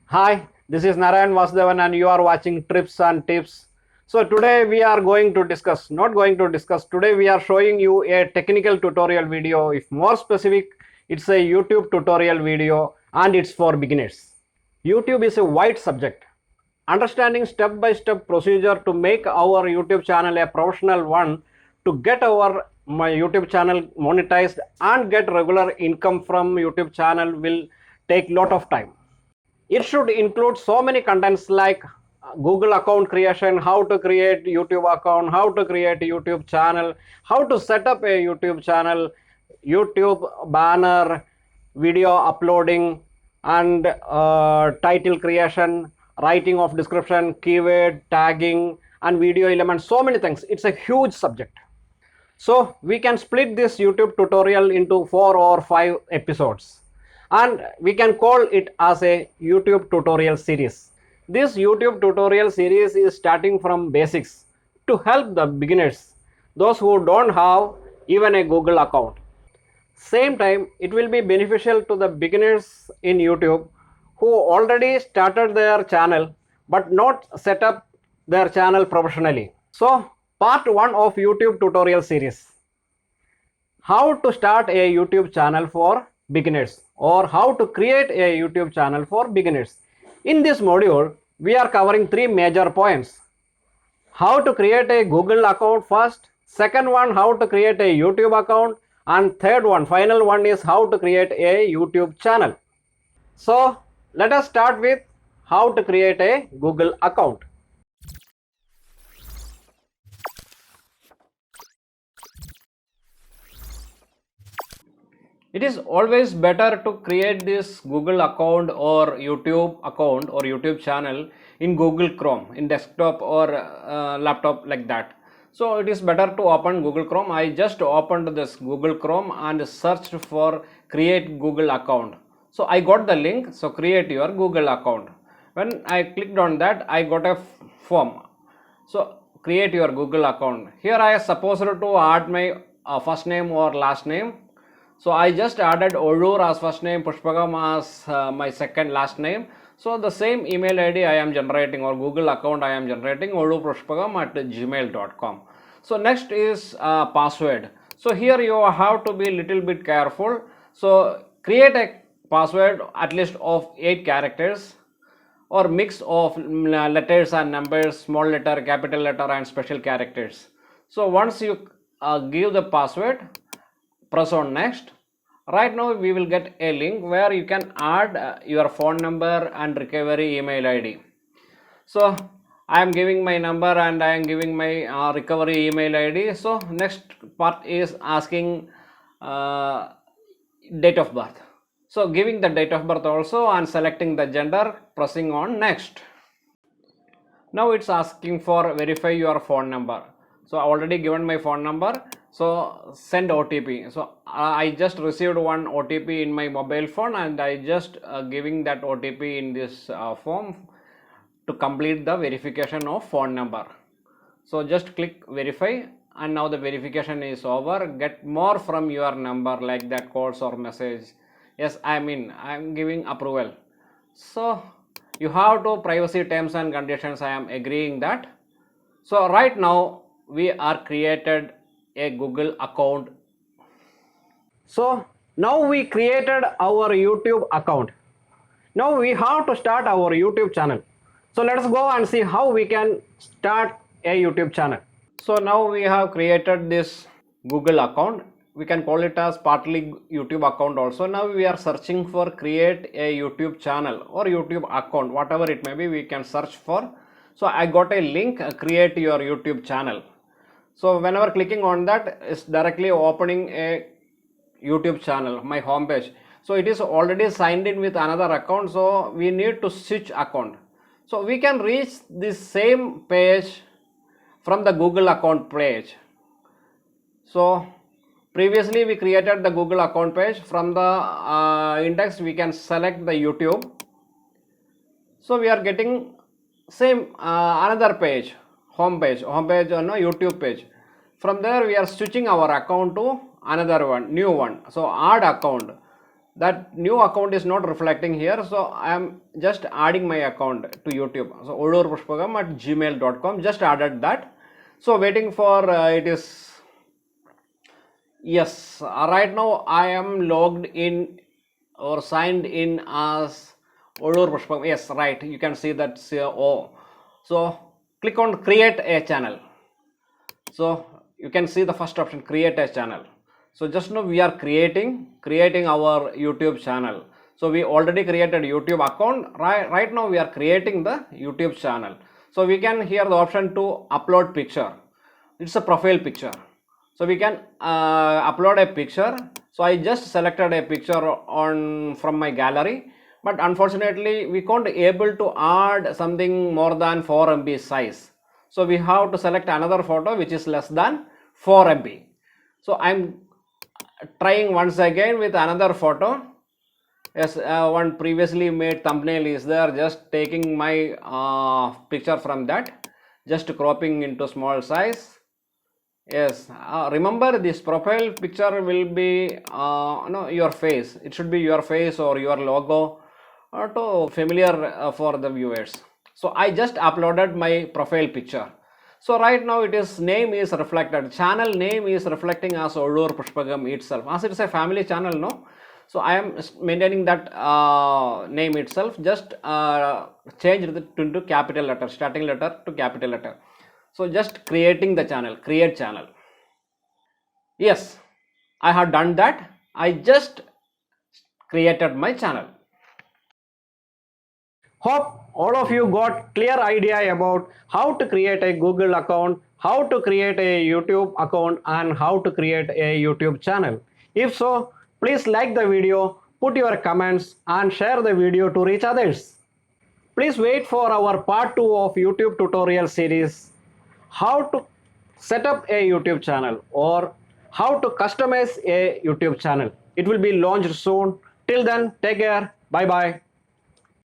Hi, this is Narayanan Vasudevan and you are watching Trips and Tips. So today we are today we are showing you a technical tutorial video. If more specific, it's a YouTube tutorial video and it's for beginners. YouTube is a wide subject. Understanding step-by-step procedure to make our YouTube channel a professional one, to get my YouTube channel monetized and get regular income from YouTube channel will take lot of time. It should include so many contents like Google account creation, how to create YouTube account, how to create YouTube channel, how to set up a YouTube channel, YouTube banner, video uploading, and title creation, writing of description, keyword tagging, and video elements. So many things. It's a huge subject. So we can split this YouTube tutorial into 4 or 5 episodes and we can call it as a YouTube tutorial series. This YouTube tutorial series is starting from basics to help the beginners, those who don't have even a Google account. Same time, it will be beneficial to the beginners in YouTube who already started their channel but not set up their channel professionally. So, part 1 of YouTube tutorial series. How to start a YouTube channel for beginners or how to create a YouTube channel for beginners. In this module, we are covering 3 major points. How to create a Google account first, second one how to create a YouTube account, and third one, final one, is how to create a YouTube channel. So let us start with how to create a Google account. It is always better to create this Google account or YouTube channel in Google Chrome, in desktop or laptop like that. So it is better to open Google Chrome. I just opened this Google Chrome and searched for create Google account. So I got the link, so create your Google account. When I clicked on that, I got a form. So create your Google account. Here I am supposed to add my first name or last name. So I just added Odur as first name, Pushpagam as my second last name. So the same email ID I am generating or Google account I am generating, odupushpagam@gmail.com. So next is password. So here you have to be little bit careful. So create a password at least of 8 characters or mix of letters and numbers, small letter, capital letter and special characters. So once you give the password, press on next. Right now we will get a link where you can add your phone number and recovery email ID. So I am giving my number and I am giving my recovery email ID. So next part is asking date of birth. So giving the date of birth also and selecting the gender, pressing on next. Now it's asking for verify your phone number. So I already given my phone number. So send OTP. So I just received one OTP in my mobile phone and I just giving that OTP in this form to complete the verification of phone number. So just click verify and now the verification is over. Get more from your number like that calls or message. Yes, I'm giving approval. So you have to privacy terms and conditions. I am agreeing that. So right now we are created a Google account. So now we created our YouTube account. Now we have to start our YouTube channel. So let's go and see how we can start a YouTube channel. So now we have created this Google account. We can call it as partly YouTube account also. Now we are searching for create a YouTube channel or YouTube account, whatever it may be, we can search for. So I got a link, create your YouTube channel. So whenever clicking on that, it's directly opening a YouTube channel, my home page. So it is already signed in with another account, so we need to switch account. So we can reach this same page from the Google account page. So previously we created the Google account page. From the index we can select the YouTube. So we are getting same another page, home page on a YouTube page. From there we are switching our account to another one, new one. So add account. that new account is not reflecting here, so I am just adding my account to YouTube. So ollurpushpagam@gmail.com, just added that. So waiting for it is, yes, right now I am logged in or signed in as Ollur Pushpagam. Yes, right, you can see that oh. So click on create a channel. So you can see the first option, create a channel. So just now we are creating our YouTube channel. So we already created YouTube account. Right now we are creating the YouTube channel. So we can here the option to upload picture. It's a profile picture. So we can upload a picture. So I just selected a picture from my gallery, but unfortunately we can't able to add something more than 4 MB size. So we have to select another photo which is less than 4 MB. So I'm trying once again with another photo. Yes, one previously made thumbnail is there, just taking my picture from that, just cropping into small size. Yes, remember this profile picture will be no, your face. It should be your face or your logo to familiar for the viewers. So I just uploaded my profile picture. So right now it is name is reflected, channel name is reflecting as Ollur Pushpagam itself, as it is a family channel, no. So I am maintaining that name itself, just change it into capital letter, starting letter to capital letter. So just creating the channel, create channel. Yes, I have done that. I just created my channel. Hope all of you got clear idea about how to create a Google account, how to create a YouTube account, and how to create a YouTube channel. If so, please like the video, put your comments and share the video to reach others. Please wait for our part 2 of YouTube tutorial series, how to set up a YouTube channel or how to customize a YouTube channel. It will be launched soon. Till then, take care. Bye bye.